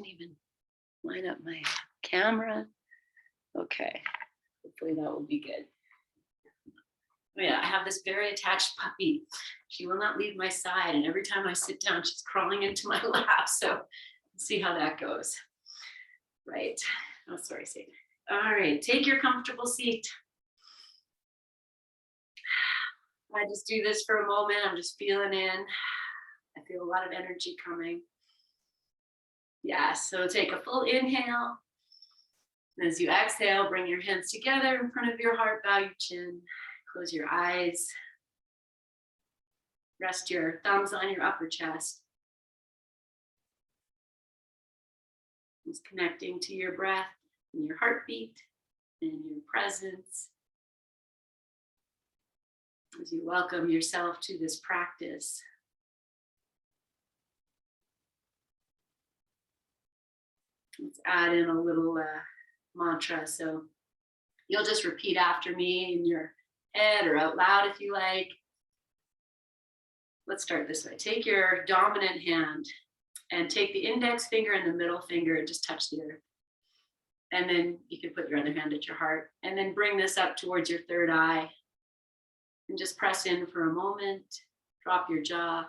didn't even line up my camera. Okay, hopefully that will be good. Yeah, I have this very attached puppy. She will not leave my side, and every time I sit down, she's crawling into my lap. So let's see how that goes. Right. Oh, sorry, Sadie. All right, take your comfortable seat. I just do this for a moment. I'm just feeling in. I feel a lot of energy coming. Yeah, so take a full inhale. As you exhale, bring your hands together in front of your heart, bow your chin, close your eyes. Rest your thumbs on your upper chest. Just connecting to your breath and your heartbeat and your presence. As you welcome yourself to this practice. Let's add in a little mantra. So you'll just repeat after me in your head or out loud if you like. Let's start this way. Take your dominant hand and take the index finger and the middle finger and just touch the earth. And then you can put your other hand at your heart and then bring this up towards your third eye and just press in for a moment, drop your jaw.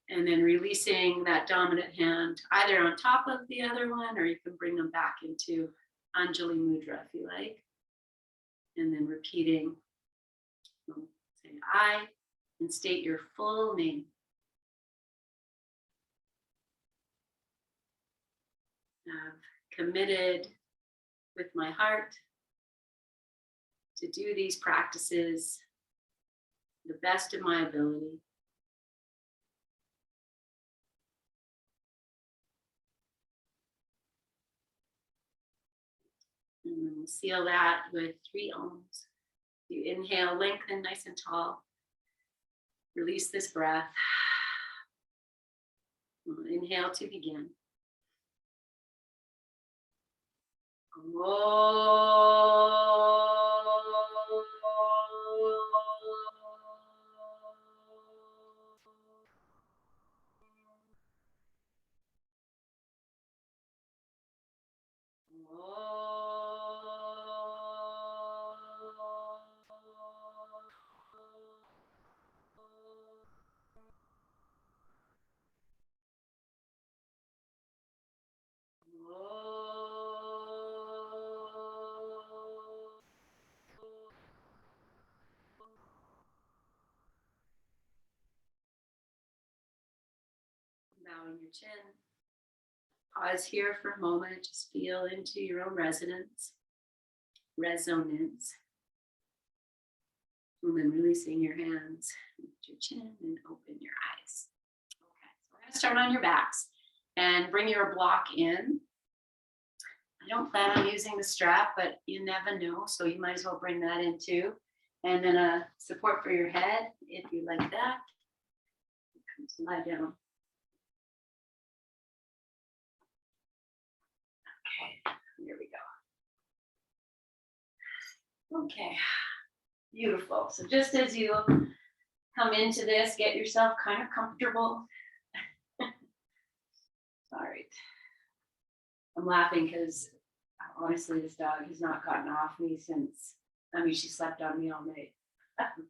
And then releasing that dominant hand either on top of the other one, or you can bring them back into Anjali Mudra if you like. And then repeating, say I, and state your full name. I've committed with my heart to do these practices the best of my ability. And then we'll seal that with 3 ohms. You inhale, lengthen nice and tall. Release this breath. We'll inhale to begin. Bowing your chin. Pause here for a moment. Just feel into your own resonance. And then releasing your hands, lift your chin and open your eyes. Okay, so we're going to start on your backs and bring your block in. I don't plan on using the strap, but you never know, so you might as well bring that in too. And then a support for your head, if you like that. Come to lie down. Okay, here we go. Okay, beautiful. So just as you come into this, get yourself kind of comfortable. All right. I'm laughing because honestly, this dog has not gotten off me since, she slept on me all night.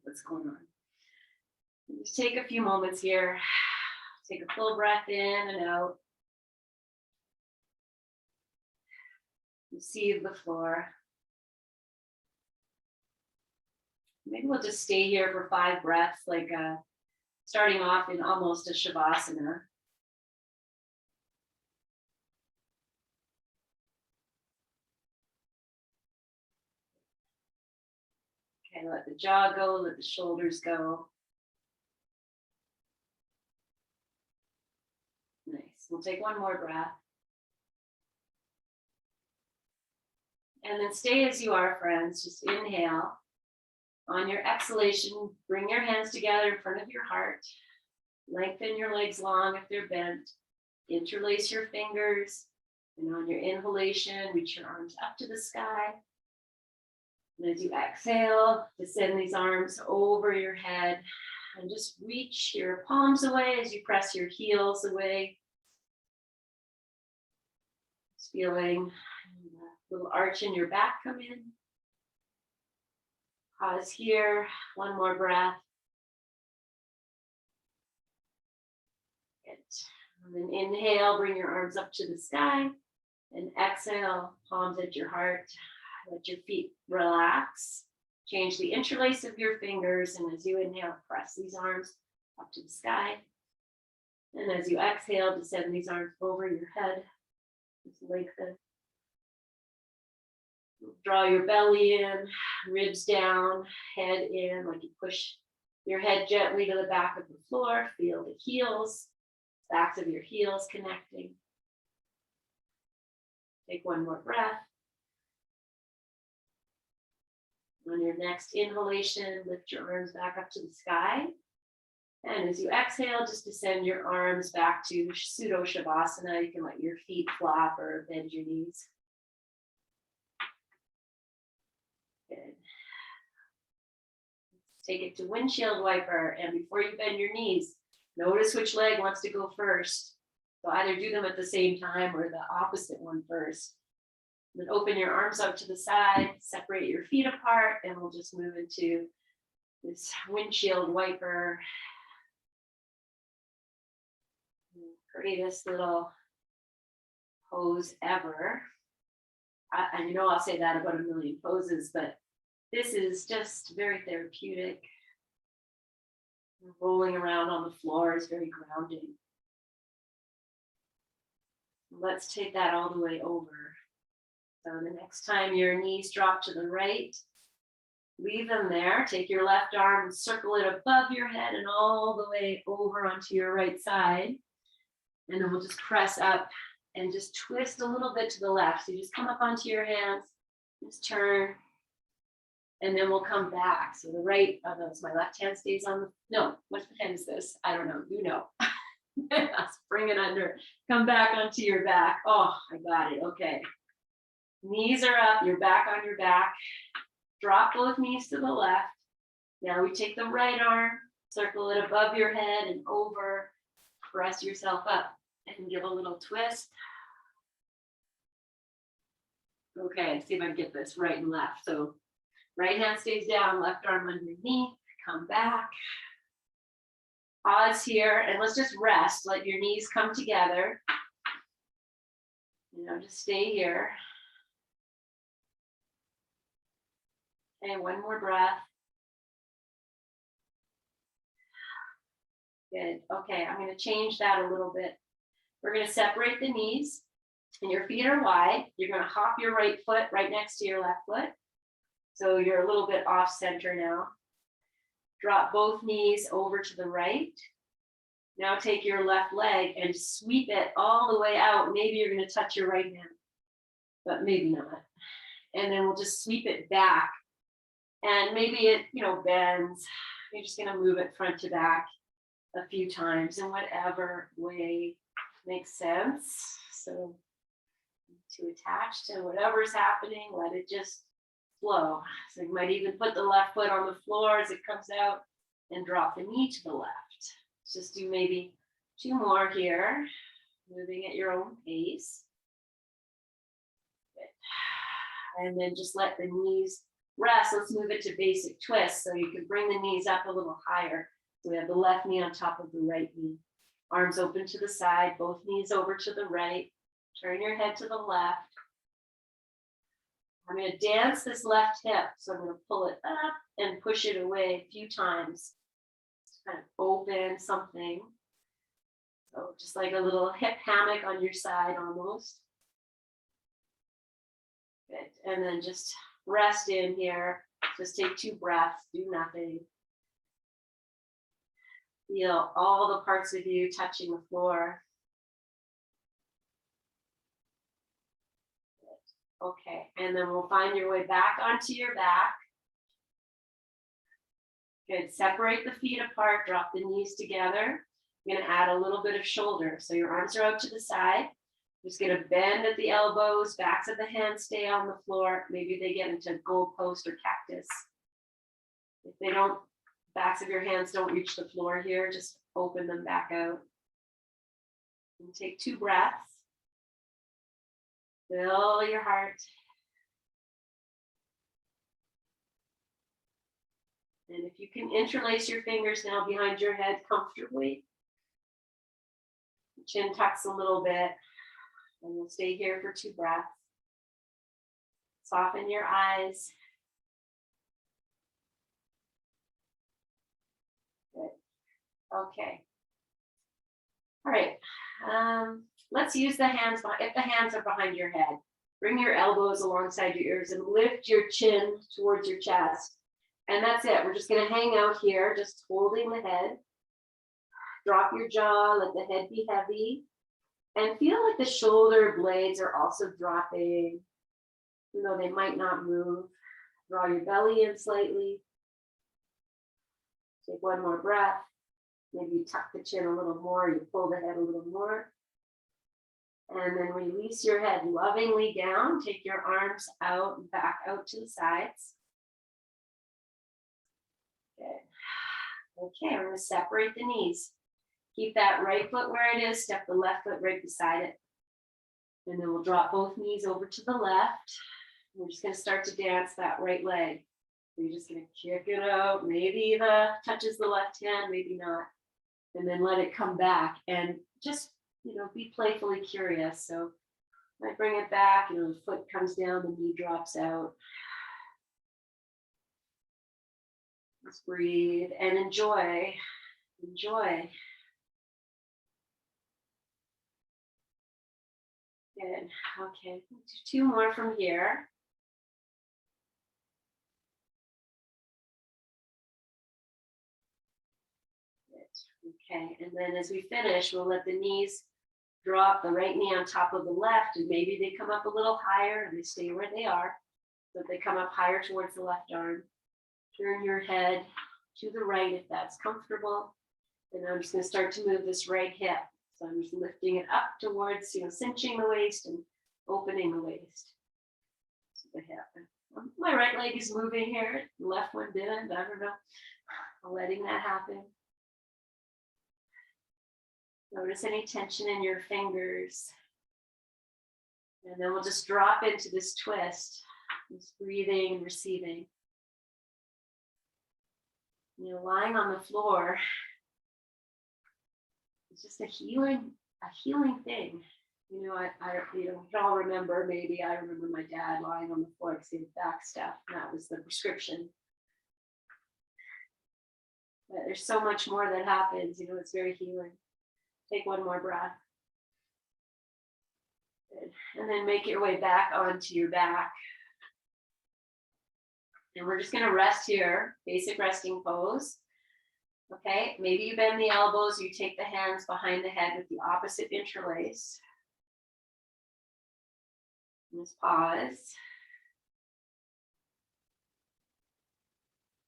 What's going on? Just take a few moments here. Take a full breath in and out. Receive the floor. Maybe we'll just stay here for 5 breaths, like starting off in almost a Shavasana. Okay, let the jaw go, let the shoulders go. Nice. We'll take one more breath. And then stay as you are, friends. Just inhale. On your exhalation, bring your hands together in front of your heart. Lengthen your legs long if they're bent. Interlace your fingers. And on your inhalation, reach your arms up to the sky. And as you exhale, descend these arms over your head. And just reach your palms away as you press your heels away. feeling a little arch in your back come in. Pause here, one more breath. Good. And then inhale, bring your arms up to the sky. And exhale, palms at your heart. Let your feet relax. Change the interlace of your fingers. And as you inhale, press these arms up to the sky. And as you exhale, descend these arms over your head. Just lengthen. Draw your belly in, ribs down, head in, like you push your head gently to the back of the floor. Feel the heels, backs of your heels connecting. Take one more breath. On your next inhalation, lift your arms back up to the sky. And as you exhale, just descend your arms back to pseudo Shavasana. You can let your feet flop or bend your knees. Good. Let's take it to Windshield Wiper. And before you bend your knees, notice which leg wants to go first. So either do them at the same time or the opposite one first. Then open your arms out to the side, separate your feet apart, and we'll just move into this Windshield Wiper. Greatest little pose ever. I know I'll say that about a million poses, but this is just very therapeutic. Rolling around on the floor is very grounding. Let's take that all the way over. So the next time your knees drop to the right, leave them there. Take your left arm and circle it above your head and all the way over onto your right side. And then we'll just press up and just twist a little bit to the left. So you just come up onto your hands, just turn, and then we'll come back. So the right, so my left hand stays on the, no, what hand is this? I don't know, you know. Let's bring it under, come back onto your back. Oh, I got it, okay. Knees are up, you're back on your back. Drop both knees to the left. Now we take the right arm, circle it above your head and over, press yourself up and give a little twist. Okay, see if I can get this right and left. So right hand stays down, left arm underneath, come back. Pause here and let's just rest. Let your knees come together. You know, just stay here. Okay, one more breath. Good. Okay, I'm going to change that a little bit. We're going to separate the knees and your feet are wide. You're going to hop your right foot right next to your left foot. So you're a little bit off center now. Drop both knees over to the right. Now take your left leg and sweep it all the way out. Maybe you're going to touch your right hand, but maybe not. And then we'll just sweep it back. And maybe it, bends. You're just going to move it front to back a few times in whatever way makes sense. So to attach to whatever's happening, let it just flow. So you might even put the left foot on the floor as it comes out and drop the knee to the left. Let's just do maybe 2 more here, moving at your own pace. Good. And then just let the knees rest. Let's move it to basic twist. So you can bring the knees up a little higher. So we have the left knee on top of the right knee. Arms open to the side, both knees over to the right. Turn your head to the left. I'm going to dance this left hip. So I'm going to pull it up and push it away a few times. Just kind of open something. So just like a little hip hammock on your side almost. Good. And then just rest in here. Just take 2 breaths, do nothing. Feel all the parts of you touching the floor. Good. Okay, and then we'll find your way back onto your back. Good, separate the feet apart, drop the knees together. You're gonna add a little bit of shoulder. So your arms are out to the side. Just gonna bend at the elbows, backs of the hands stay on the floor. Maybe they get into goalpost or cactus. If they don't, backs of your hands don't reach the floor here, just open them back out. And take 2 breaths. Fill your heart. And if you can interlace your fingers now behind your head comfortably, chin tucks a little bit, and we'll stay here for 2 breaths. Soften your eyes. Good. Okay. All right. Let's use the hands. If the hands are behind your head, bring your elbows alongside your ears and lift your chin towards your chest. And that's it. We're just going to hang out here, just holding the head. Drop your jaw, let the head be heavy. And feel like the shoulder blades are also dropping, even though they might not move. Draw your belly in slightly. Take 1 more breath. Maybe you tuck the chin a little more, you pull the head a little more. And then release your head lovingly down. Take your arms out and back out to the sides. Good. Okay, we're going to separate the knees. Keep that right foot where it is, step the left foot right beside it. And then we'll drop both knees over to the left. We're just going to start to dance that right leg. So you're just going to kick it out. Maybe the touches the left hand, maybe not. And then let it come back and just, be playfully curious. So I bring it back, the foot comes down, the knee drops out. Let's breathe and enjoy. Enjoy. Good. Okay. Do 2 more from here. Good. Okay. And then as we finish, we'll let the knees drop, the right knee on top of the left, and maybe they come up a little higher and they stay where they are. So they come up higher towards the left arm. Turn your head to the right if that's comfortable. And I'm just going to start to move this right hip. So I'm just lifting it up towards, cinching the waist and opening the waist. So the hip. My right leg is moving here. The left one didn't. I don't know. I'm letting that happen. Notice any tension in your fingers. And then we'll just drop into this twist. Just breathing and receiving. Lying on the floor. It's just a healing thing. I all remember, maybe I remember my dad lying on the floor because he had back stuff. And that was the prescription. But there's so much more that happens. It's very healing. Take 1 more breath. Good. And then make your way back onto your back. And we're just going to rest here, basic resting pose. Okay, maybe you bend the elbows, you take the hands behind the head with the opposite interlace. Just pause.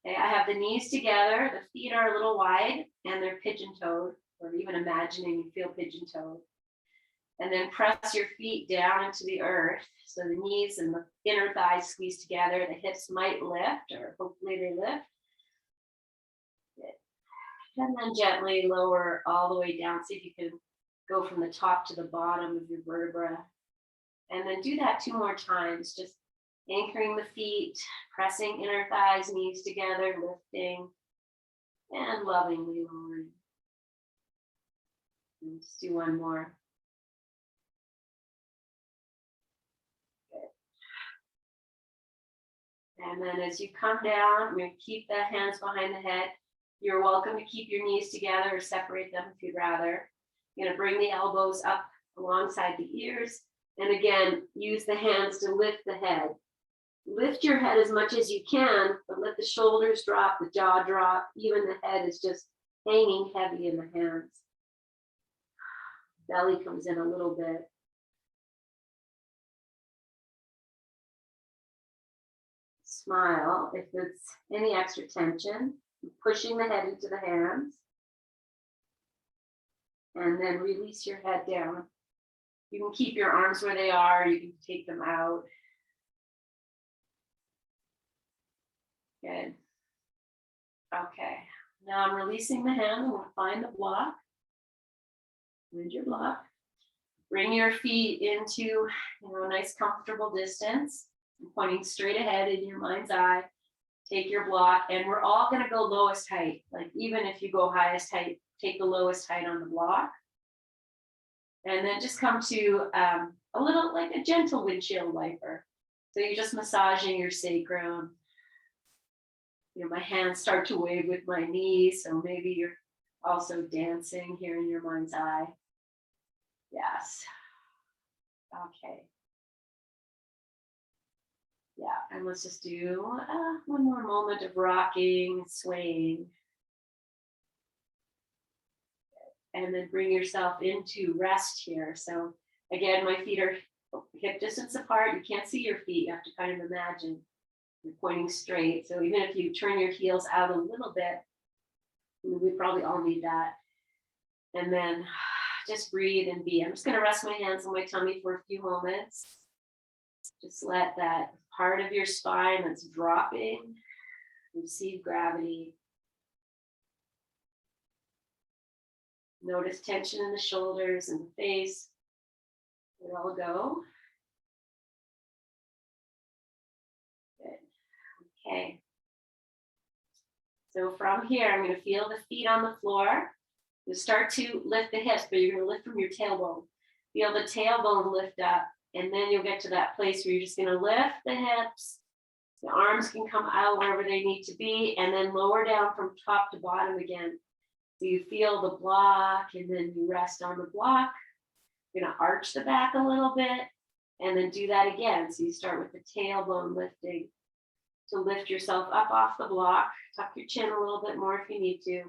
Okay, I have the knees together, the feet are a little wide, and they're pigeon-toed, or even imagining you feel pigeon-toed. And then press your feet down into the earth. So the knees and the inner thighs squeeze together. The hips might lift, or hopefully they lift. Good. And then gently lower all the way down. See if you can go from the top to the bottom of your vertebra. And then do that 2 more times. Just anchoring the feet, pressing inner thighs, knees together, lifting, and lovingly lowering. And just do 1 more. And then as you come down, I'm going to keep the hands behind the head. You're welcome to keep your knees together or separate them if you'd rather. You're going to bring the elbows up alongside the ears. And again, use the hands to lift the head. Lift your head as much as you can, but let the shoulders drop, the jaw drop. Even the head is just hanging heavy in the hands. Belly comes in a little bit. Smile if there's any extra tension, pushing the head into the hands. And then release your head down. You can keep your arms where they are, you can take them out. Good. Okay, now I'm releasing the hand. I'm going to find the block. Find your block. Bring your feet into, a nice comfortable distance, pointing straight ahead in your mind's eye. Take your block, and we're all going to go lowest height. Like even if you go highest height, take the lowest height on the block. And then just come to a little, like a gentle windshield wiper. So you're just massaging your sacrum. My hands start to wave with my knees, so maybe you're also dancing here in your mind's eye. Yes. Okay. Yeah, and let's just do one more moment of rocking, swaying. And then bring yourself into rest here. So again, my feet are hip distance apart. You can't see your feet. You have to kind of imagine you're pointing straight. So even if you turn your heels out a little bit, we probably all need that. And then just breathe and be. I'm just going to rest my hands on my tummy for a few moments. Just let that part of your spine that's dropping receive gravity. Notice tension in the shoulders and the face. Let it all go. Good. Okay. So from here, I'm going to feel the feet on the floor. You start to lift the hips, but you're going to lift from your tailbone. Feel the tailbone lift up, and then you'll get to that place where you're just going to lift the hips. The arms can come out wherever they need to be, and then lower down from top to bottom again. So you feel the block, and then you rest on the block. You're going to arch the back a little bit, and then do that again. So you start with the tailbone lifting to lift yourself up off the block. Tuck your chin a little bit more if you need to.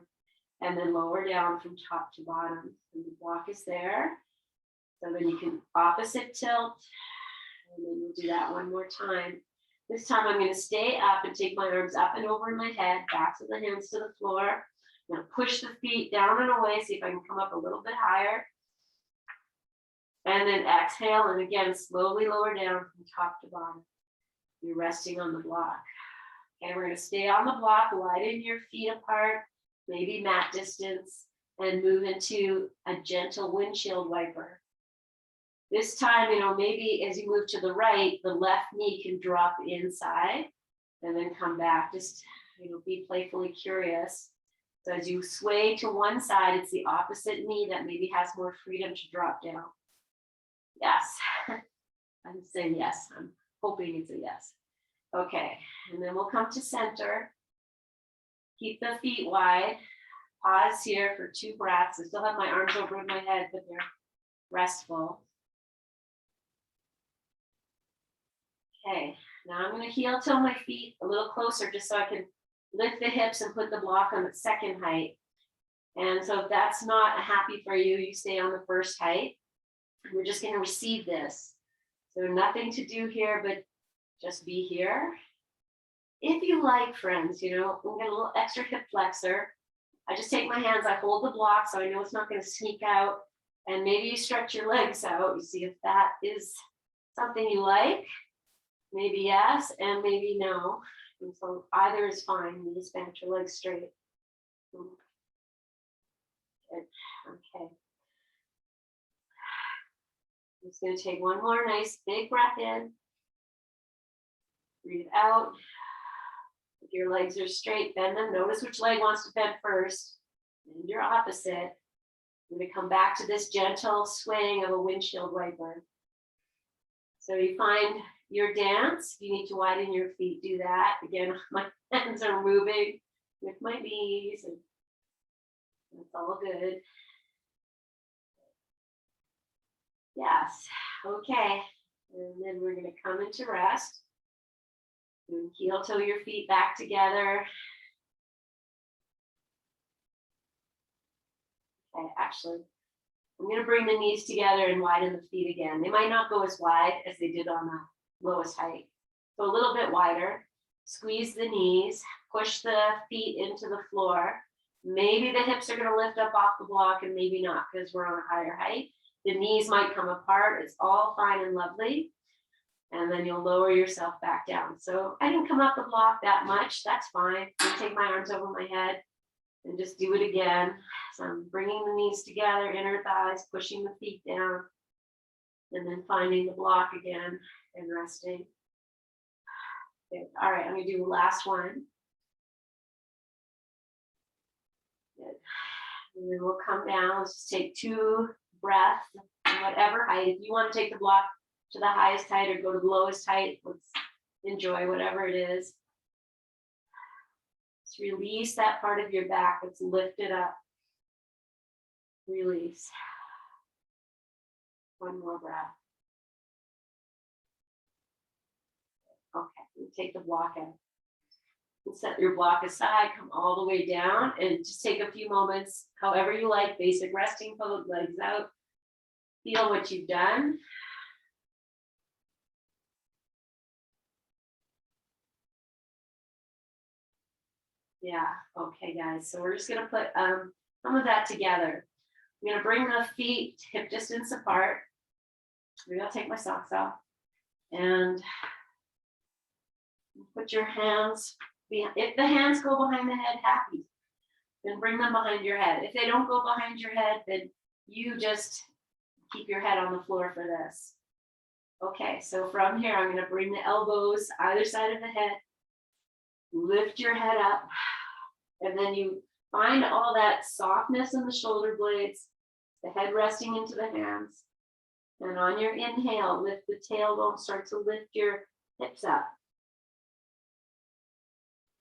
And then lower down from top to bottom. And the block is there. So then you can opposite tilt. And then we'll do that one more time. This time I'm going to stay up and take my arms up and over my head, back to the hands to the floor. I'm going to push the feet down and away, see if I can come up a little bit higher. And then exhale, and again, slowly lower down from top to bottom. You're resting on the block. Okay, we're going to stay on the block, widen your feet apart, maybe mat distance, and move into a gentle windshield wiper. This time, maybe as you move to the right, the left knee can drop inside and then come back. Just, be playfully curious. So as you sway to one side, it's the opposite knee that maybe has more freedom to drop down. Yes. I'm saying yes. I'm hoping it's a yes. Okay, and then we'll come to center. Keep the feet wide. Pause here for 2 breaths. I still have my arms over my head, but they're restful. Okay, now I'm going to heel toe my feet a little closer just so I can lift the hips and put the block on the second height. And so if that's not happy for you, you stay on the first height. We're just going to receive this. So nothing to do here, but just be here. If you like, friends, we'll get a little extra hip flexor. I just take my hands, I hold the block so I know it's not going to sneak out. And maybe you stretch your legs out. You see if that is something you like. Maybe yes, and maybe no. And so either is fine. You just bend your legs straight. Good. Okay. I'm just going to take one more nice big breath in. Breathe out. If your legs are straight, bend them. Notice which leg wants to bend first. And your opposite. I'm going to come back to this gentle swaying of a windshield wiper. So you find your dance. If you need to widen your feet, do that. Again, my hands are moving with my knees. And that's all good. Yes. Okay. And then we're going to come into rest. And heel toe your feet back together. Okay, actually, I'm going to bring the knees together and widen the feet again. They might not go as wide as they did on the lowest height. So a little bit wider. Squeeze the knees, push the feet into the floor. Maybe the hips are going to lift up off the block and maybe not because we're on a higher height. The knees might come apart. It's all fine and lovely. And then you'll lower yourself back down. So I didn't come up the block that much. That's fine. I'll take my arms over my head and just do it again. So I'm bringing the knees together, inner thighs, pushing the feet down. And then finding the block again and resting. Good. All right, I'm gonna do the last one. Good. And then we'll come down. Let's just take 2 breaths, whatever height. If you want to take the block to the highest height or go to the lowest height, let's enjoy whatever it is. Just release that part of your back. Let's lift it up. Release. One more breath. Okay, take the block out. And set your block aside, come all the way down, and just take a few moments, however you like, basic resting pose, legs out. Feel what you've done. Yeah, okay, guys. So we're just gonna put some of that together. I'm gonna bring the feet hip distance apart. Maybe I'll take my socks off. And put your hands behind. If the hands go behind the head, happy. Then bring them behind your head. If they don't go behind your head, then you just keep your head on the floor for this. Okay, so from here, I'm gonna bring the elbows either side of the head. Lift your head up. And then you find all that softness in the shoulder blades, the head resting into the hands. And on your inhale, lift the tailbone, start to lift your hips up.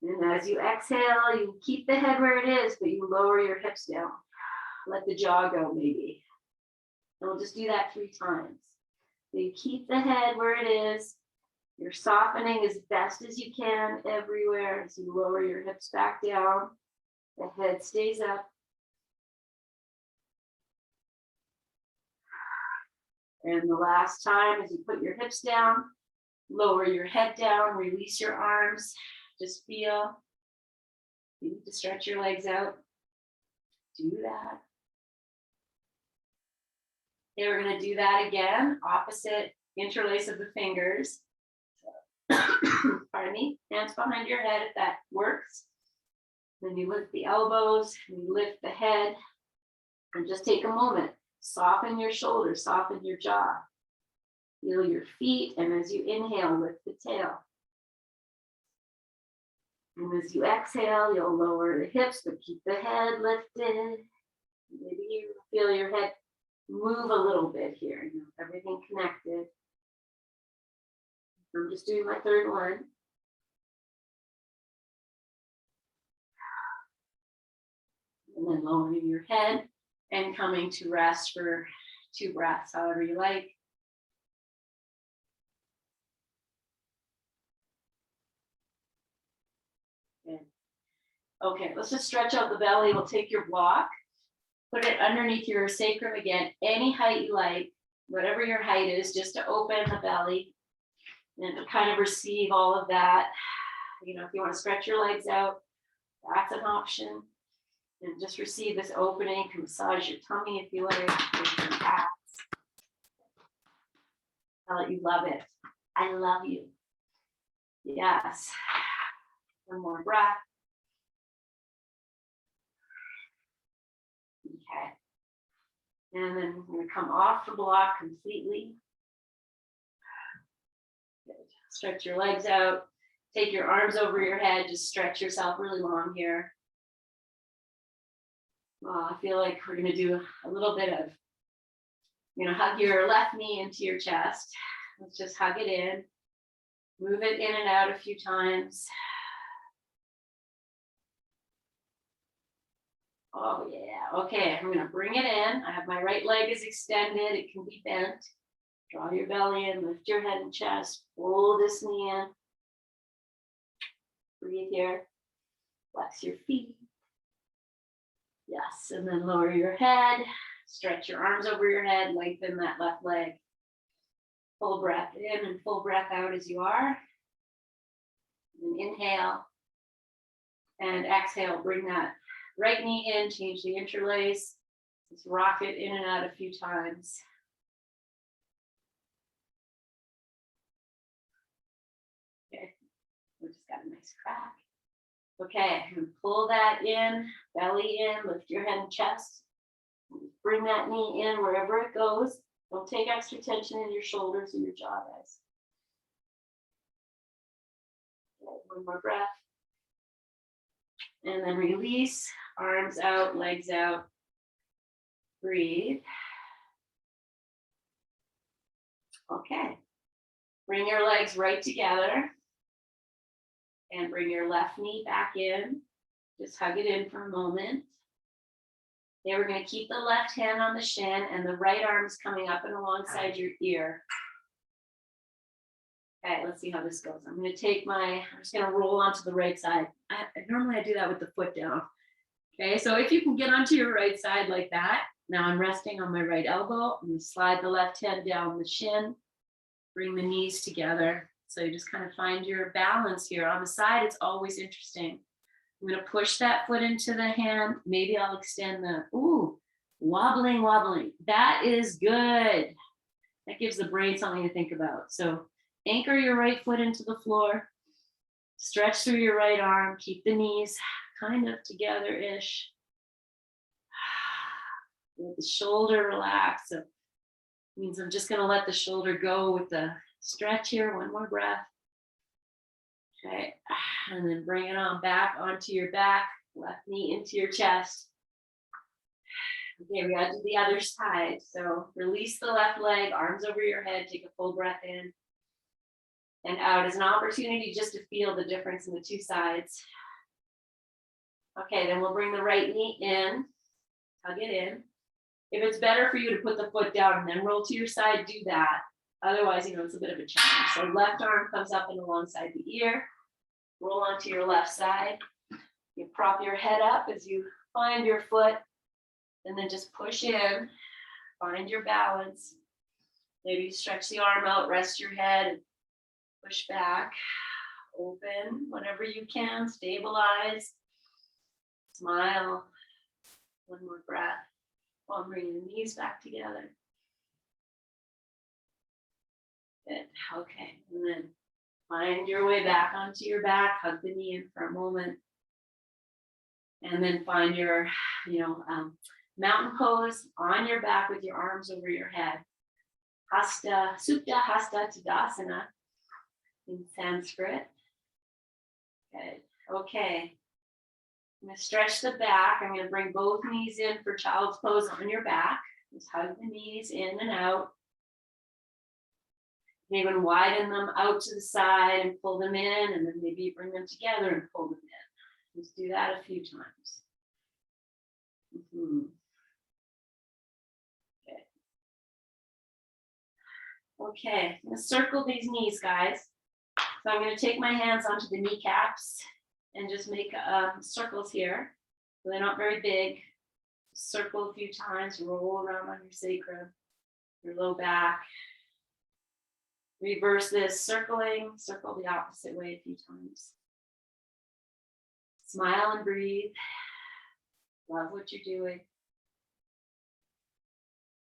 And as you exhale, you keep the head where it is, but you lower your hips down. Let the jaw go maybe. And we'll just do that 3 times. So you keep the head where it is. You're softening as best as you can everywhere as you lower your hips back down. The head stays up. And the last time, as you put your hips down, lower your head down, release your arms. Just feel. You need to stretch your legs out. Do that. Okay, we're going to do that again. Opposite interlace of the fingers. Pardon me. Hands behind your head if that works. Then you lift the elbows, and you lift the head, and just take a moment. Soften your shoulders, soften your jaw. Feel your feet, and as you inhale, lift the tail. And as you exhale, you'll lower the hips, but keep the head lifted. Maybe you feel your head move a little bit here. You know, everything connected. I'm just doing my 3rd one. And then lowering your head and coming to rest for 2 breaths, however you like. Good. Okay, let's just stretch out the belly. We'll take your block, put it underneath your sacrum again, any height you like, whatever your height is, just to open the belly and to kind of receive all of that. You know, if you want to stretch your legs out, that's an option. And just receive this opening. You can massage your tummy if you like, with your abs. I'll let you love it. I love you. Yes. One more breath. Okay. And then we're going to come off the block completely. Good. Stretch your legs out. Take your arms over your head. Just stretch yourself really long here. I feel like we're going to do a little bit of, hug your left knee into your chest. Let's just hug it in. Move it in and out a few times. Oh, yeah. Okay, I'm going to bring it in. I have my right leg is extended. It can be bent. Draw your belly in, lift your head and chest. Pull this knee in. Breathe here. Flex your feet. Yes, and then lower your head. Stretch your arms over your head. Lengthen that left leg. Full breath in and full breath out as you are. And inhale. And exhale. Bring that right knee in. Change the interlace. Just rock it in and out a few times. Okay. We just got a nice crack. Okay, and pull that in, belly in, lift your head and chest. Bring that knee in wherever it goes. Don't take extra tension in your shoulders or your jaw, guys. Okay, one more breath. And then release, arms out, legs out. Breathe. Okay. Bring your legs right together. And bring your left knee back in. Just hug it in for a moment. Okay, we're going to keep the left hand on the shin and the right arm's coming up and alongside your ear. Okay, let's see how this goes. I'm just going to roll onto the right side. Normally I do that with the foot down. Okay, so if you can get onto your right side like that, now I'm resting on my right elbow. I'm going to slide the left hand down the shin, bring the knees together. So you just kind of find your balance here. On the side, it's always interesting. I'm going to push that foot into the hand. Maybe I'll extend wobbling. That is good. That gives the brain something to think about. So anchor your right foot into the floor. Stretch through your right arm. Keep the knees kind of together-ish. Let the shoulder relax. So it means I'm just going to let the shoulder go with the stretch here. One more breath. Okay, and then bring it on back onto your back, left knee into your chest. Okay, we got to do the other side. So release the left leg, arms over your head, take a full breath in and out as an opportunity just to feel the difference in the two sides. Okay, then we'll bring the right knee in, hug it in. If it's better for you to put the foot down and then roll to your side, do that. Otherwise, it's a bit of a challenge. So left arm comes up and alongside the ear. Roll onto your left side. You prop your head up as you find your foot and then just push in. Find your balance. Maybe stretch the arm out, rest your head, and push back. Open whenever you can. Stabilize. Smile. One more breath while bringing the knees back together. Good. Okay, and then find your way back onto your back, hug the knee in for a moment. And then find your, mountain pose on your back with your arms over your head. Supta Hasta Tadasana in Sanskrit. Good. Okay. I'm going to stretch the back. I'm going to bring both knees in for child's pose on your back. Just hug the knees in and out. Even widen them out to the side and pull them in, and then maybe bring them together and pull them in. Just do that a few times. Okay, I'm going to circle these knees, guys. So I'm going to take my hands onto the kneecaps and just make circles here. So they're not very big. Circle a few times, roll around on your sacrum, your low back. Reverse this, circle the opposite way a few times. Smile and breathe. Love what you're doing.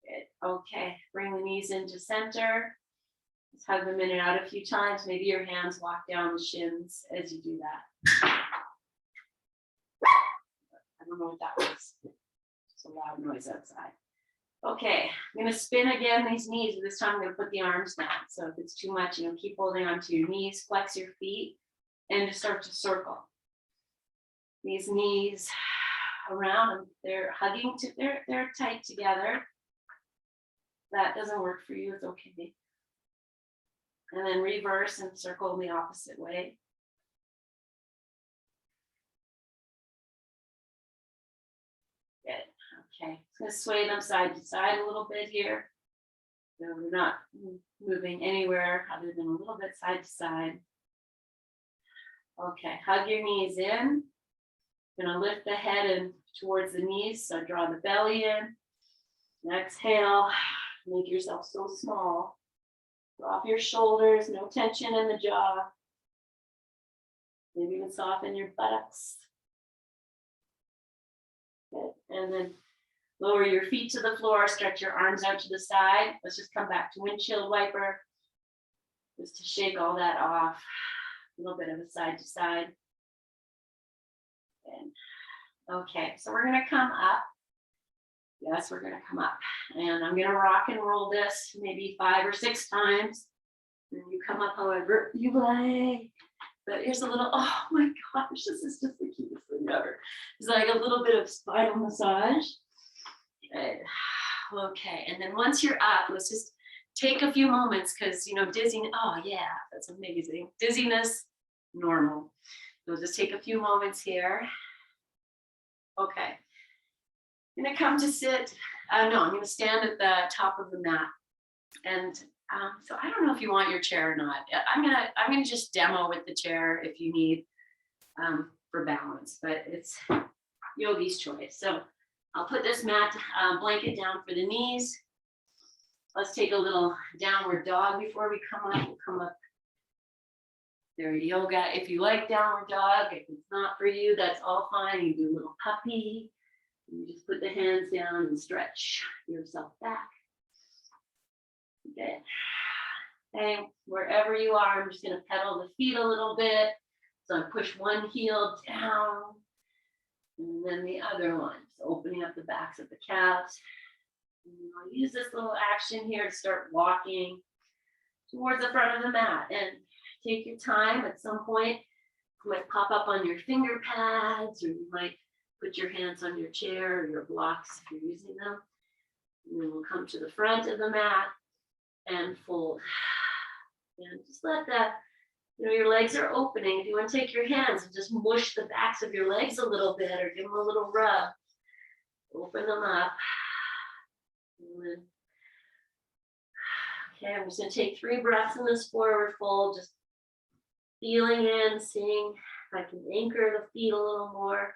Good. Okay, bring the knees into center. Just hug them in and out a few times. Maybe your hands walk down the shins as you do that. I don't know what that was. It's a loud noise outside. Okay, I'm going to spin again these knees. This time I'm going to put the arms down. So if it's too much, keep holding onto your knees, flex your feet, and just start to circle. These knees around, they're hugging, they're tight together. That doesn't work for you, it's okay. And then reverse and circle the opposite way. Good. Okay, I'm going to sway them side to side a little bit here. So we're not moving anywhere other than a little bit side to side. Okay, hug your knees in. Going to lift the head in towards the knees, so draw the belly in. And exhale, make yourself so small. Drop your shoulders, no tension in the jaw. Maybe even soften your buttocks. Good. And then lower your feet to the floor, stretch your arms out to the side. Let's just come back to Windshield Wiper, just to shake all that off. A little bit of a side to side. And, okay, so we're going to come up. Yes, we're gonna come up. And I'm gonna rock and roll this maybe 5 or 6 times. And you come up however you like. But here's a little, oh my gosh, this is just the cutest thing ever. It's like a little bit of spinal massage. Good. Okay, and then once you're up, let's just take a few moments because, you know, dizziness, oh yeah, that's amazing. Dizziness, normal. We'll just take a few moments here. Okay. I'm gonna come to sit, no, I'm gonna stand at the top of the mat. And so I don't know if you want your chair or not. I'm gonna just demo with the chair if you need for balance, but it's yogi's choice. So I'll put this mat blanket down for the knees. Let's take a little downward dog before we come up. We'll come up there, yoga. If you like downward dog, if it's not for you, that's all fine. You do a little puppy. You just put the hands down and stretch yourself back. Good. Okay, wherever you are, I'm just going to pedal the feet a little bit. So I push one heel down and then the other one. So opening up the backs of the calves. And I'll use this little action here to start walking towards the front of the mat. And take your time. At some point, you might pop up on your finger pads, or you might put your hands on your chair or your blocks if you're using them. And then we'll come to the front of the mat and fold. And just let that, you know, your legs are opening. If you want to take your hands and just mush the backs of your legs a little bit or give them a little rub, open them up. And then, okay, I'm just going to take 3 breaths in this forward fold, just feeling in, seeing if I can anchor the feet a little more.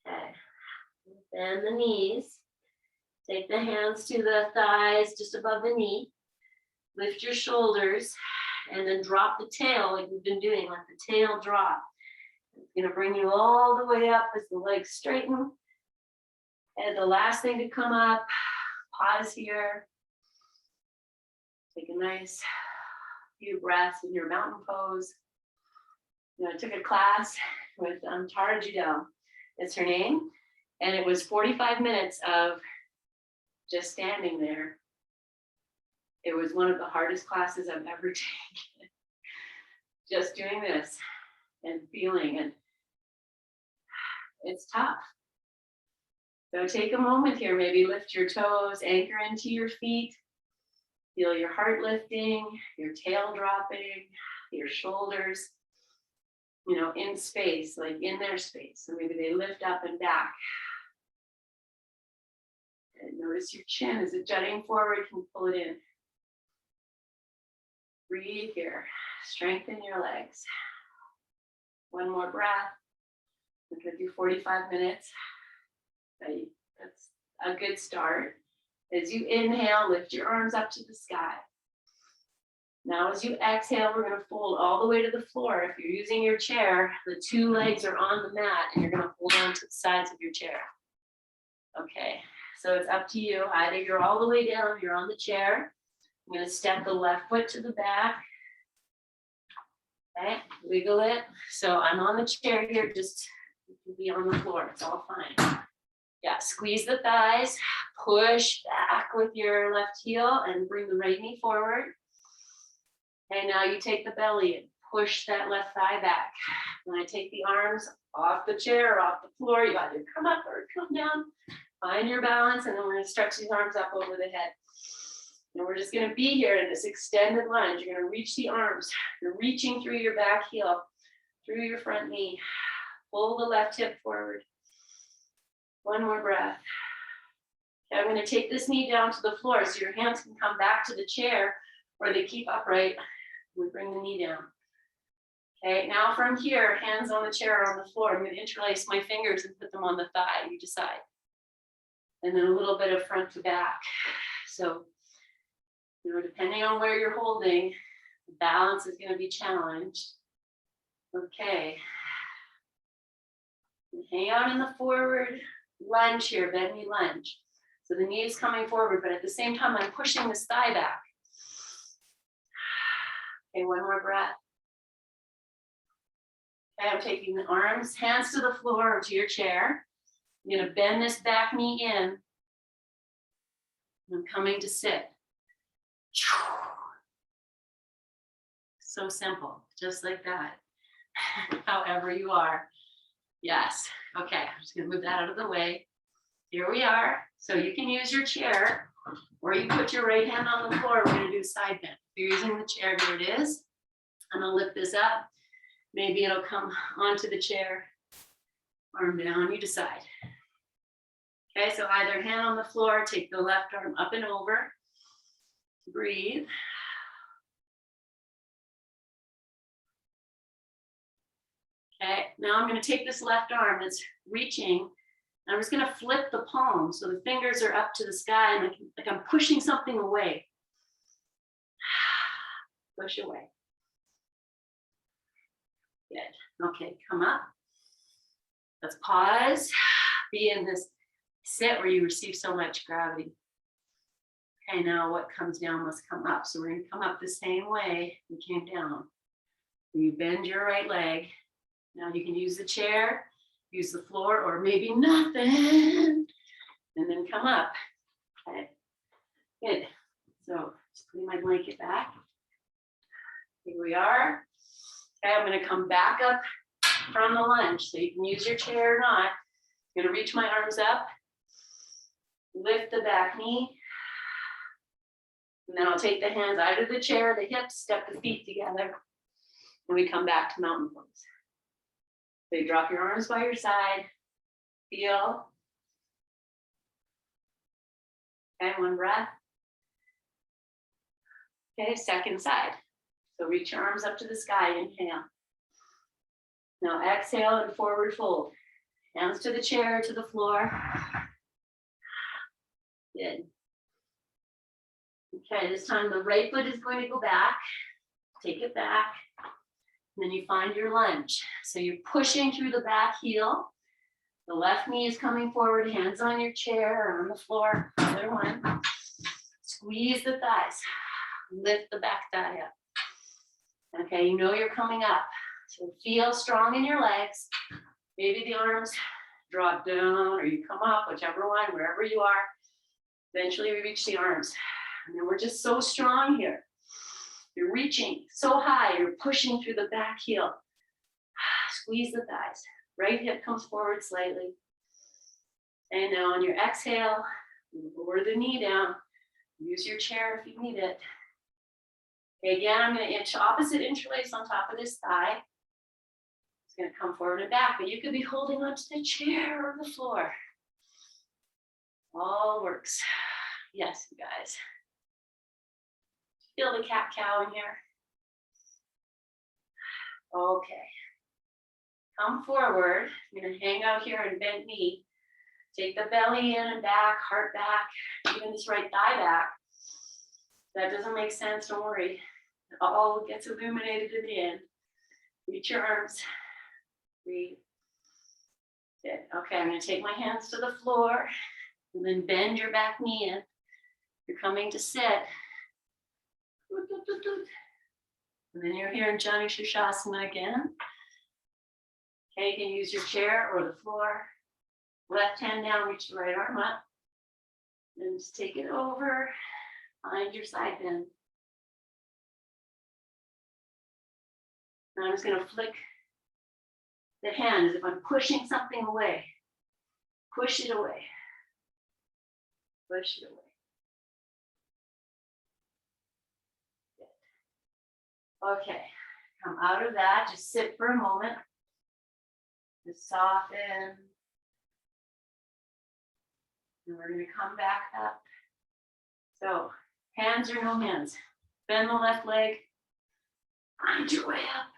Okay, bend the knees. Take the hands to the thighs just above the knee. Lift your shoulders and then drop the tail like we've been doing. Let the tail drop. It's going to bring you all the way up as the legs straighten. And the last thing to come up, pause here. Take a nice few breaths in your mountain pose. You know, I took a class with Tara Judell, is her name. And it was 45 minutes of just standing there. It was one of the hardest classes I've ever taken. Just doing this and feeling, and it's tough. So take a moment here, maybe lift your toes, anchor into your feet, feel your heart lifting, your tail dropping, your shoulders, you know, in space, like in their space. So maybe they lift up and back. And notice your chin, is it jutting forward? Can you pull it in? Breathe here, strengthen your legs. One more breath. We're gonna do 45 minutes. Okay, that's a good start. As you inhale, lift your arms up to the sky. Now as you exhale, we're gonna fold all the way to the floor. If you're using your chair, the 2 legs are on the mat and you're gonna hold on to the sides of your chair. Okay, so it's up to you. Either you're all the way down, you're on the chair. I'm gonna step the left foot to the back. Okay, wiggle it. So I'm on the chair here, just be on the floor, it's all fine. Yeah, squeeze the thighs, push back with your left heel and bring the right knee forward. And now you take the belly and push that left thigh back. When I take the arms off the chair or off the floor, you either come up or come down, find your balance, and then we're gonna stretch these arms up over the head. And we're just gonna be here in this extended lunge. You're gonna reach the arms. You're reaching through your back heel, through your front knee. Pull the left hip forward. One more breath. Okay, I'm gonna take this knee down to the floor so your hands can come back to the chair or they keep upright. We bring the knee down. Okay, now from here, hands on the chair or on the floor. I'm gonna interlace my fingers and put them on the thigh, you decide. And then a little bit of front to back. So, you know, depending on where you're holding, the balance is gonna be challenged. Okay. Hang out in the forward lunge here, bend knee lunge. So the knee is coming forward, but at the same time, I'm pushing this thigh back. Okay, one more breath. Okay, I'm taking the arms, hands to the floor or to your chair. You're gonna bend this back knee in. I'm coming to sit. So simple, just like that. However you are. Yes. Okay, I'm just gonna move that out of the way. Here we are. So you can use your chair or you put your right hand on the floor. We're gonna do side bend. If you're using the chair, here it is. I'm gonna lift this up. Maybe it'll come onto the chair. Arm down, you decide. Okay, so either hand on the floor, take the left arm up and over. Breathe. Okay, now I'm going to take this left arm that's reaching, and I'm just going to flip the palm so the fingers are up to the sky and like I'm pushing something away. Push away. Good. Okay, come up. Let's pause. Be in this sit where you receive so much gravity. Okay, now what comes down must come up. So we're going to come up the same way we came down. You bend your right leg. Now you can use the chair, use the floor, or maybe nothing, and then come up. Okay, good. So just putting my blanket back. Here we are. Okay, I'm going to come back up from the lunge. So you can use your chair or not. I'm going to reach my arms up, lift the back knee, and then I'll take the hands out of the chair, the hips, step the feet together, and we come back to mountain pose. So you drop your arms by your side, feel. Okay, one breath. Okay, second side. So reach your arms up to the sky, inhale. Now exhale and forward fold. Hands to the chair, to the floor. Good. Okay, this time the right foot is going to go back. Take it back. And then you find your lunge. So you're pushing through the back heel. The left knee is coming forward, hands on your chair or on the floor. Other one. Squeeze the thighs. Lift the back thigh up. Okay, you know you're coming up. So feel strong in your legs. Maybe the arms drop down or you come up, whichever one, wherever you are. Eventually we reach the arms. And then we're just so strong here. You're reaching so high, you're pushing through the back heel. Squeeze the thighs. Right hip comes forward slightly. And now on your exhale, lower the knee down. Use your chair if you need it. Okay, again, I'm going to opposite interlace on top of this thigh. It's going to come forward and back, but you could be holding onto the chair or the floor. All works. Yes, you guys. Feel the cat-cow in here. Okay. Come forward. You're going to hang out here and bend knee. Take the belly in and back, heart back, even this right thigh back. That doesn't make sense, don't worry. It all gets illuminated in the end. Reach your arms. Breathe. Good. Okay, I'm going to take my hands to the floor and then bend your back knee in. You're coming to sit. And then you're here in Shavasana again. Okay, you can use your chair or the floor. Left hand down, reach the right arm up. Then just take it over. Find your side bend. And I'm just going to flick the hand as if I'm pushing something away. Push it away. Push it away. Good. Okay, come out of that. Just sit for a moment. Just soften. And we're going to come back up. So, hands or no hands. Bend the left leg. Find your way up.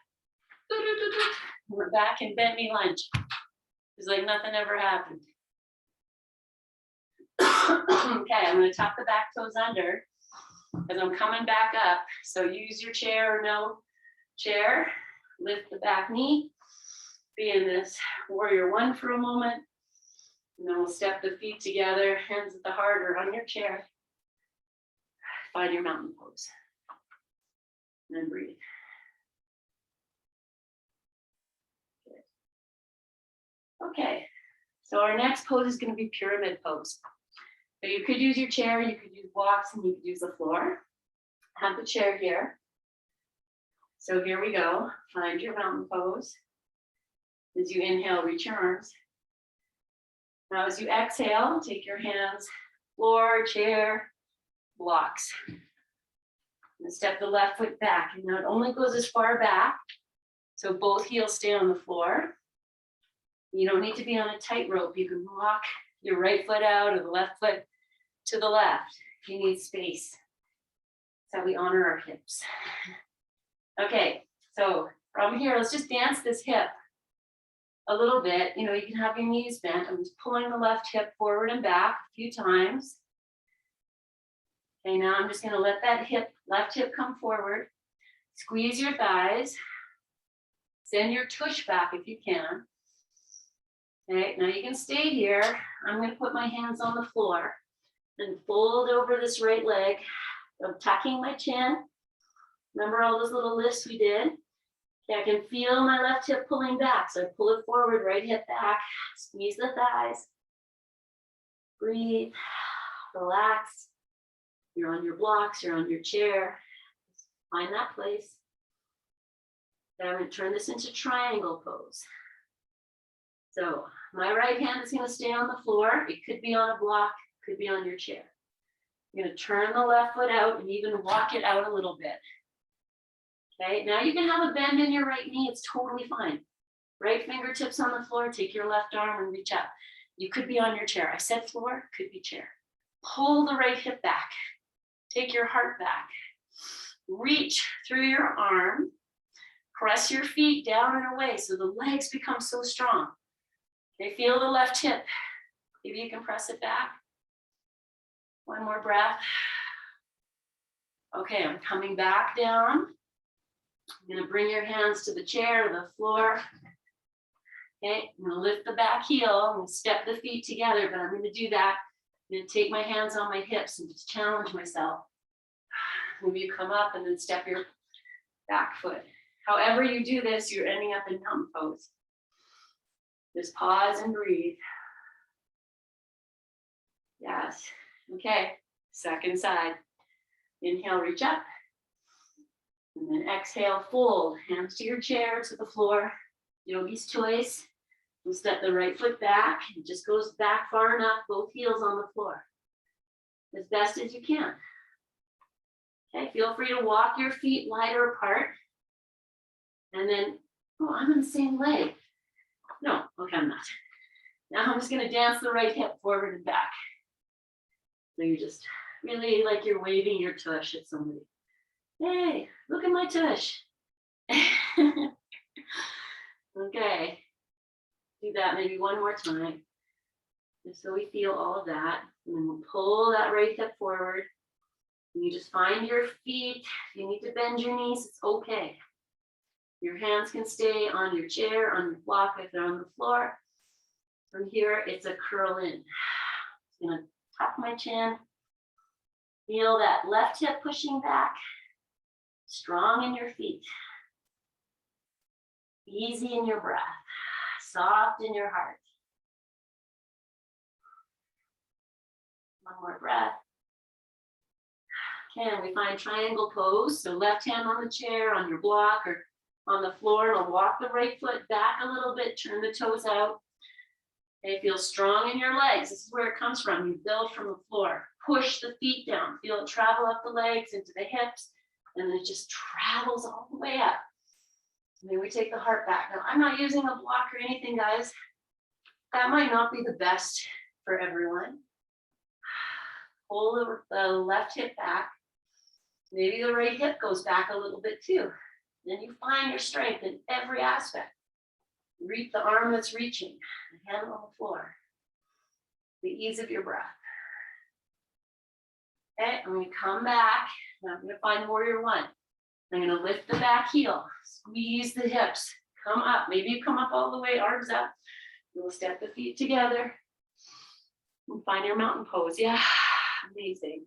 We're back in bent knee lunge. It's like nothing ever happened. Okay, I'm going to tuck the back toes under as I'm coming back up. So use your chair or no chair. Lift the back knee. Be in this warrior one for a moment. And then we'll step the feet together, hands at the heart or on your chair. Find your mountain pose. And then breathe. Good. Okay, So our next pose is going to be pyramid pose. So you could use your chair, you could use blocks, and you could use the floor. Have the chair here. So here we go. Find your mountain pose. As you inhale, reach your arms. Now as you exhale, take your hands, floor, chair, blocks. And step the left foot back. And now it only goes as far back. So both heels stay on the floor. You don't need to be on a tightrope. You can walk your right foot out or the left foot to the left if you need space. That's how we honor our hips. Okay, so from here, let's just dance this hip a little bit. You know, you can have your knees bent. I'm just pulling the left hip forward and back a few times. Okay, now I'm just going to let that left hip come forward. Squeeze your thighs. Send your tush back if you can. Okay, now you can stay here. I'm going to put my hands on the floor and fold over this right leg. I'm tucking my chin. Remember all those little lifts we did? Okay, I can feel my left hip pulling back. So I pull it forward, right hip back, squeeze the thighs. Breathe, relax. You're on your blocks, you're on your chair. Find that place. Then I'm going to turn this into triangle pose. So my right hand is going to stay on the floor. It could be on a block, could be on your chair. You're going to turn the left foot out and even walk it out a little bit. Okay, now you can have a bend in your right knee. It's totally fine. Right fingertips on the floor. Take your left arm and reach up. You could be on your chair. I said floor, could be chair. Pull the right hip back. Take your heart back. Reach through your arm. Press your feet down and away so the legs become so strong. Okay, feel the left hip. Maybe you can press it back. One more breath. Okay, I'm coming back down. I'm going to bring your hands to the chair, or the floor. Okay, I'm going to lift the back heel. I'm going to step the feet together, but I'm going to do that. I'm going to take my hands on my hips and just challenge myself. Maybe you come up and then step your back foot. However you do this, you're ending up in mountain pose. Just pause and breathe. Yes. Okay, second side. Inhale, reach up. And then exhale, fold. Hands to your chair, to the floor. Yogi's choice. We'll step the right foot back. It just goes back far enough, both heels on the floor. As best as you can. Okay, feel free to walk your feet wider apart. And then, oh, I'm on the same leg. No, okay, I'm not. Now I'm just going to dance the right hip forward and back. So you just really like you're waving your tush at somebody. Hey, look at my tush. Okay, do that maybe one more time. Just so we feel all of that. And then we'll pull that right hip forward. And you just find your feet. If you need to bend your knees, it's okay. Your hands can stay on your chair, on your block if they're on the floor. From here, it's a curl in. I'm going to tuck my chin. Feel that left hip pushing back. Strong in your feet. Easy in your breath. Soft in your heart. One more breath. Okay, and we find triangle pose. So left hand on the chair, on your block, or on the floor. And I'll walk the right foot back a little bit. Turn the toes out. Okay, feel strong in your legs. This is where it comes from. You build from the floor. Push the feet down. Feel it travel up the legs into the hips. And then it just travels all the way up. And then we take the heart back. Now, I'm not using a block or anything, guys. That might not be the best for everyone. Pull the left hip back. Maybe the right hip goes back a little bit too. Then you find your strength in every aspect. Reach the arm that's reaching, the hand on the floor. The ease of your breath. Okay, I'm going to come back. Now I'm going to find warrior one. I'm going to lift the back heel, squeeze the hips, come up. Maybe you come up all the way, arms up. We'll step the feet together and find your mountain pose. Yeah, amazing.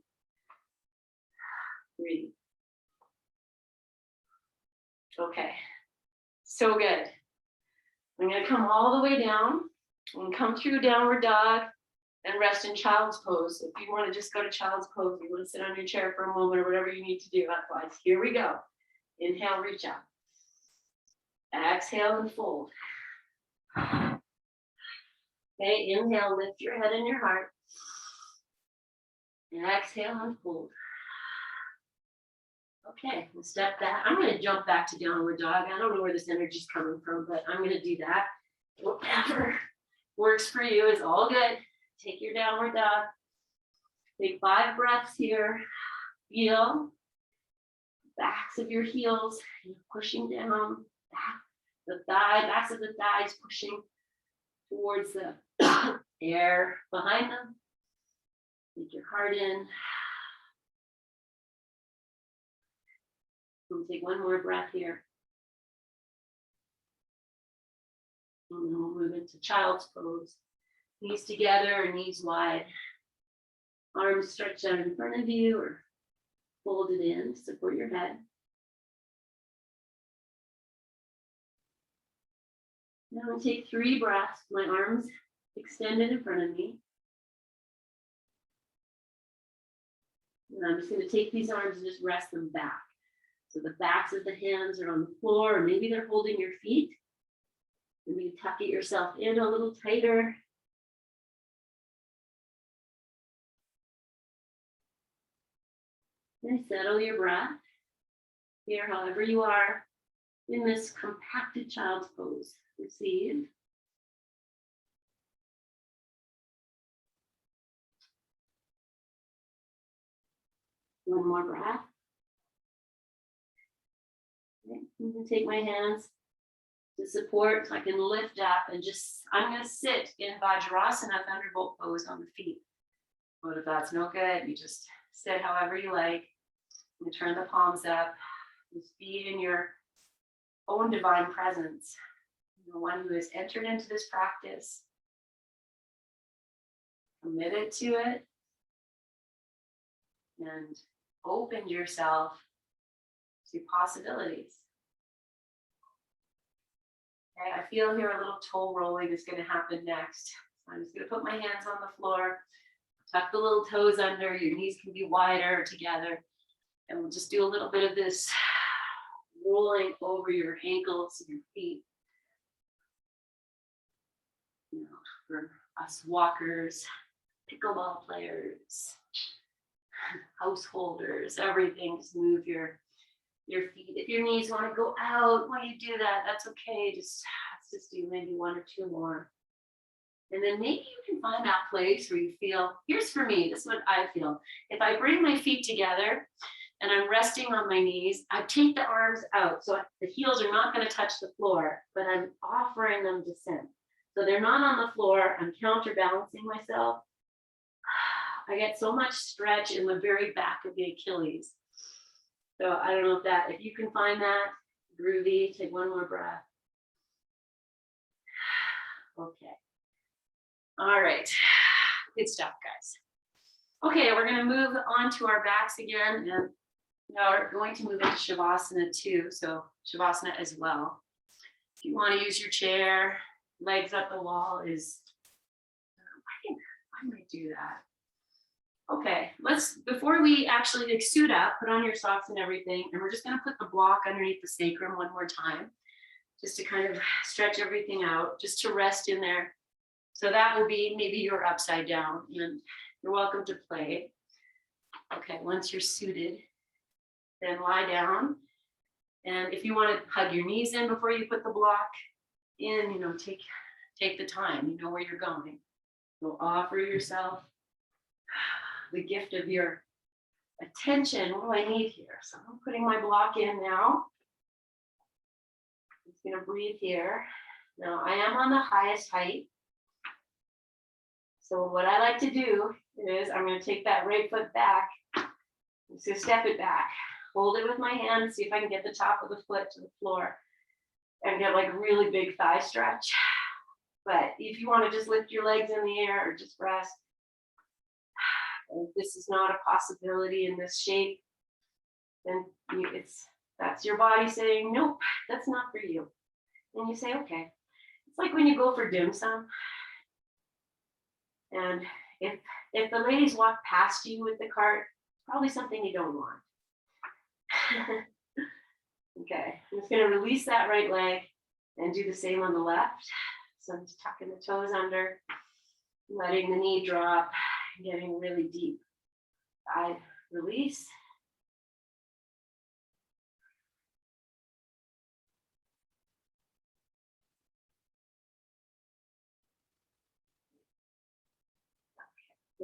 Breathe. Okay, so good. I'm going to come all the way down. And come through downward dog and rest in child's pose. If you want to just go to child's pose, you want to sit on your chair for a moment or whatever you need to do. Otherwise, here we go. Inhale, reach up. Exhale and fold. Okay, inhale, lift your head and your heart. And exhale and fold. Okay, we'll step back. I'm going to jump back to downward dog. I don't know where this energy is coming from, but I'm going to do that. Whatever works for you is all good. Take your downward dog. Take 5 breaths here. Feel backs of your heels pushing down, back, the backs of the thighs pushing towards the air behind them. Take your heart in. We'll take one more breath here. And then we'll move into child's pose. Knees together, knees wide. Arms stretched out in front of you or folded in to support your head. Now I'll take 3 breaths. My arms extended in front of me. And I'm just going to take these arms and just rest them back. So the backs of the hands are on the floor, or maybe they're holding your feet. Maybe tuck it yourself in a little tighter. And settle your breath here, however you are, in this compacted child's pose. Receive. One more breath. Okay. I'm going to take my hands to support so I can lift up and I'm going to sit in Vajrasana, Thunderbolt pose on the feet. But if that's no good, you just sit however you like. You turn the palms up. Just be in your own divine presence. The one who has entered into this practice, committed to it, and opened yourself to possibilities. Okay, I feel here a little toe rolling is going to happen next. So I'm just going to put my hands on the floor, tuck the little toes under, your knees can be wider together, and we'll just do a little bit of this rolling over your ankles and your feet. You know, for us walkers, pickleball players, householders, everything, just move your feet. If your knees want to go out while you do that, that's okay. Let's just do maybe 1 or 2 more. And then maybe you can find that place where you feel, here's for me, this is what I feel. If I bring my feet together and I'm resting on my knees, I take the arms out. So the heels are not going to touch the floor, but I'm offering them descent. So they're not on the floor. I'm counterbalancing myself. I get so much stretch in the very back of the Achilles. So I don't know if you can find that groovy, take 1 more breath. Okay. All right. Good stuff, guys. Okay, we're going to move on to our backs again. And now we're going to move into Shavasana too. So Shavasana as well. If you want to use your chair, legs up the wall is, I might do that. Okay, before we actually suit up, put on your socks and everything, and we're just going to put the block underneath the sacrum 1 more time, just to kind of stretch everything out, just to rest in there. So that will be, maybe you're upside down, and you're welcome to play. Okay, once you're suited, then lie down. And if you want to hug your knees in before you put the block in, take the time, you know where you're going. So offer yourself the gift of your attention. What do I need here? So I'm putting my block in now. I'm just going to breathe here. Now I am on the highest height. So what I like to do is I'm going to take that right foot back. So step it back. Hold it with my hand. See if I can get the top of the foot to the floor and get like a really big thigh stretch. But if you want to just lift your legs in the air or just rest, if this is not a possibility in this shape, then that's your body saying, nope, that's not for you. And you say, okay. It's like when you go for dim sum And if the ladies walk past you with the cart, probably something you don't want. Okay, I'm just going to release that right leg and do the same on the left. So I'm just tucking the toes under, letting the knee drop, getting really deep. I release.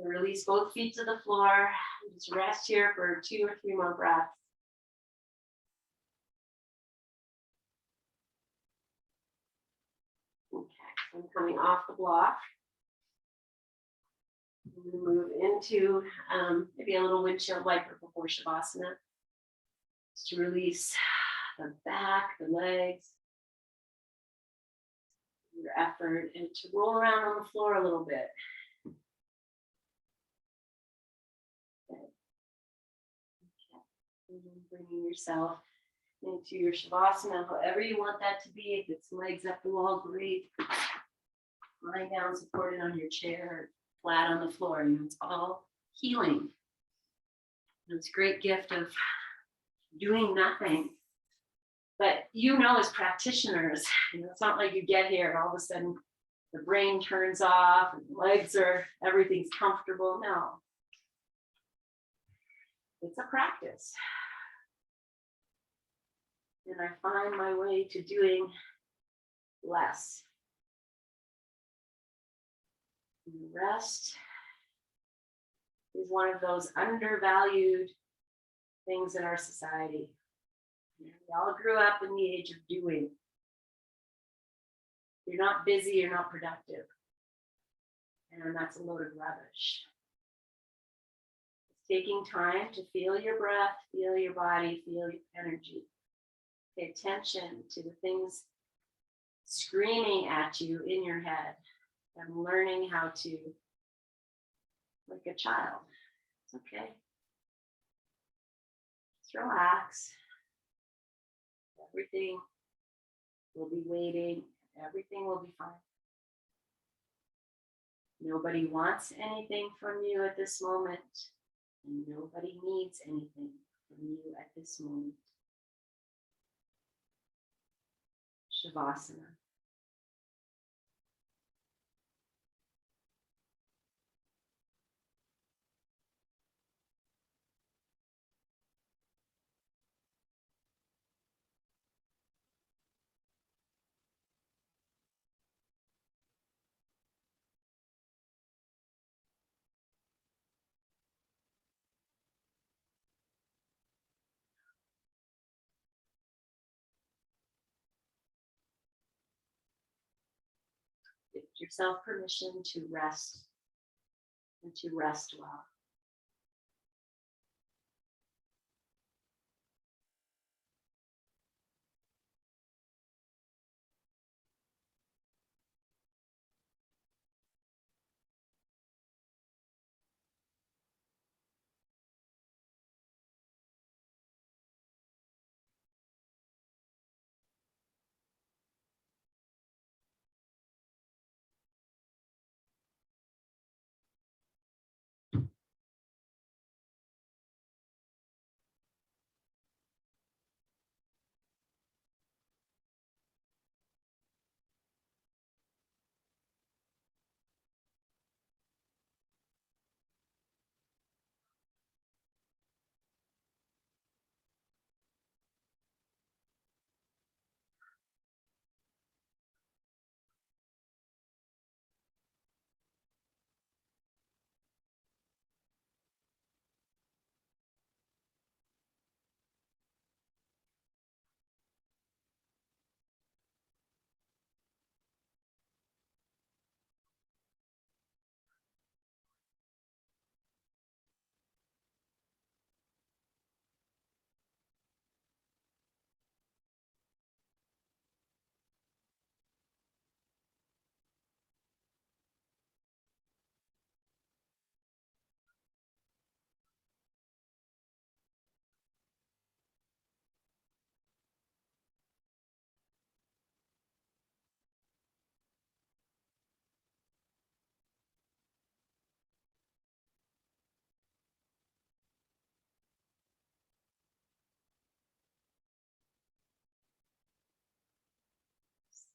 Release both feet to the floor. Just rest here for 2 or 3 more breaths. Okay, I'm coming off the block. I'm going to move into maybe a little windshield wiper before Shavasana. Just to release the back, the legs, your effort, and to roll around on the floor a little bit. Bringing yourself into your Shavasana, however you want that to be. If it's legs up the wall, great. Lying down, supported on your chair, flat on the floor. It's all healing. And it's a great gift of doing nothing. But as practitioners, it's not like you get here and all of a sudden the brain turns off and legs everything's comfortable. No. It's a practice. And I find my way to doing less. And rest is one of those undervalued things in our society. We all grew up in the age of doing. You're not busy, you're not productive. And that's a load of rubbish. It's taking time to feel your breath, feel your body, feel your energy. Pay attention to the things screaming at you in your head. I'm learning how to, like a child. It's okay. Just relax. Everything will be waiting. Everything will be fine. Nobody wants anything from you at this moment, and nobody needs anything from you at this moment. Shavasana. Give yourself permission to rest and to rest well.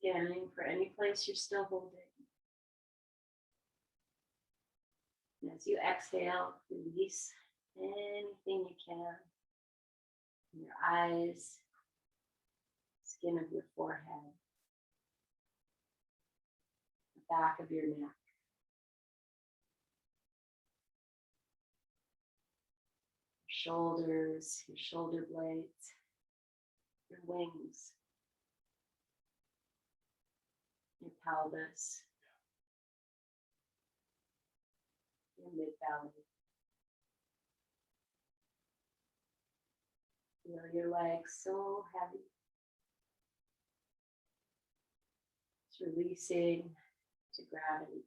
Scanning for any place you're still holding. And as you exhale, release anything you can. Your eyes, skin of your forehead, the back of your neck. Shoulders, your shoulder blades, your wings, your pelvis, your mid-belly. Feel your legs so heavy. It's releasing to gravity.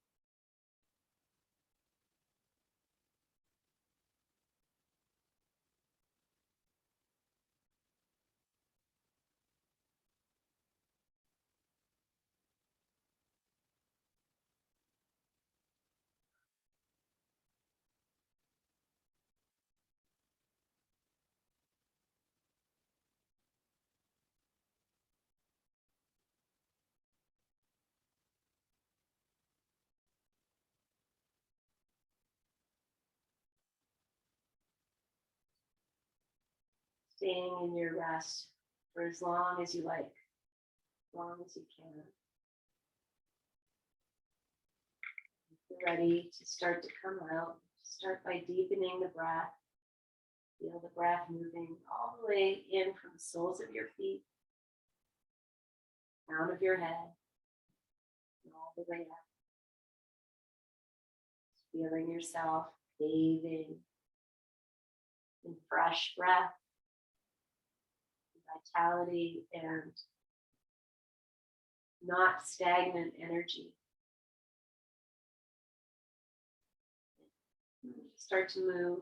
Staying in your rest for as long as you like, as long as you can. If you're ready to start to come out, start by deepening the breath. Feel the breath moving all the way in from the soles of your feet, crown of your head, and all the way up. Feeling yourself bathing in fresh breath, vitality, and not stagnant energy. Start to move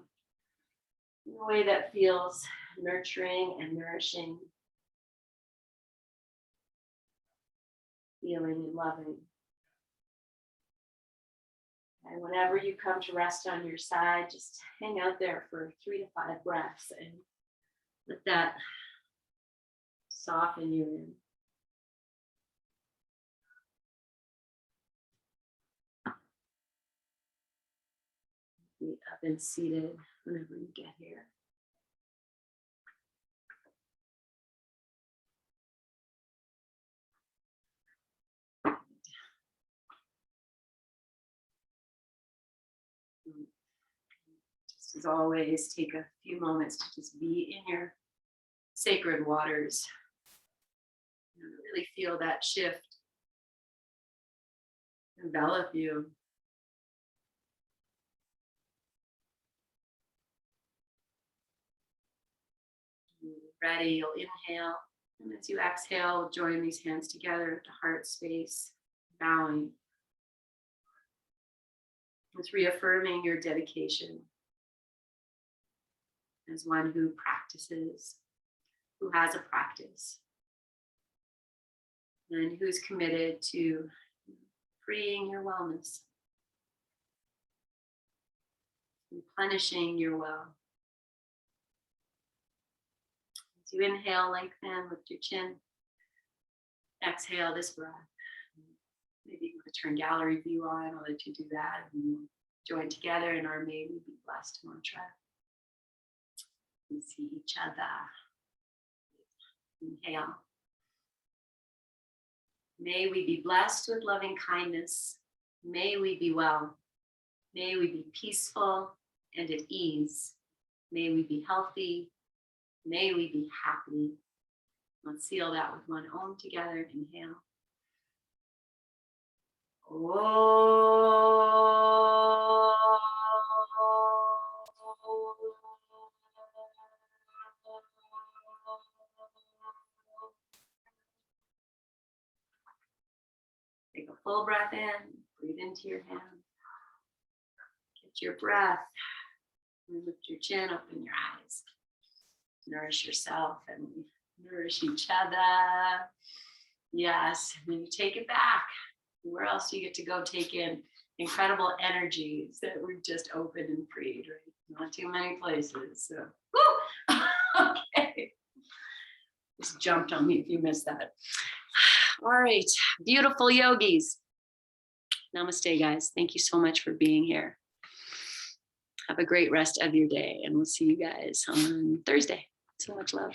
in a way that feels nurturing and nourishing, healing and loving. And whenever you come to rest on your side, just hang out there for 3 to 5 breaths and let that soften you in. Be up and seated whenever you get here. Just as always, take a few moments to just be in your sacred waters. And really feel that shift envelop you. Ready, you'll inhale, and as you exhale, join these hands together at the heart space, bowing. It's reaffirming your dedication as one who practices, who has a practice, and who's committed to freeing your wellness, replenishing your well. As you inhale, lengthen, lift your chin. Exhale this breath. Maybe you want to turn gallery view on. I'll let you do that. And we'll join together in our May We Be Blessed mantra. We see each other. Inhale. May we be blessed with loving kindness. May we be well. May we be peaceful and at ease. May we be healthy. May we be happy. Let's seal that with one Om together. Inhale. Take a full breath in, breathe into your hand. Get your breath, and lift your chin, open your eyes. Nourish yourself and nourish each other. Yes, and then you take it back. Where else do you get to go take in incredible energies that we've just opened and freed, right? Not too many places. So, woo! Okay. Just jumped on me if you missed that. All right, beautiful yogis. Namaste, guys. Thank you so much for being here. Have a great rest of your day, and we'll see you guys on Thursday. So much love.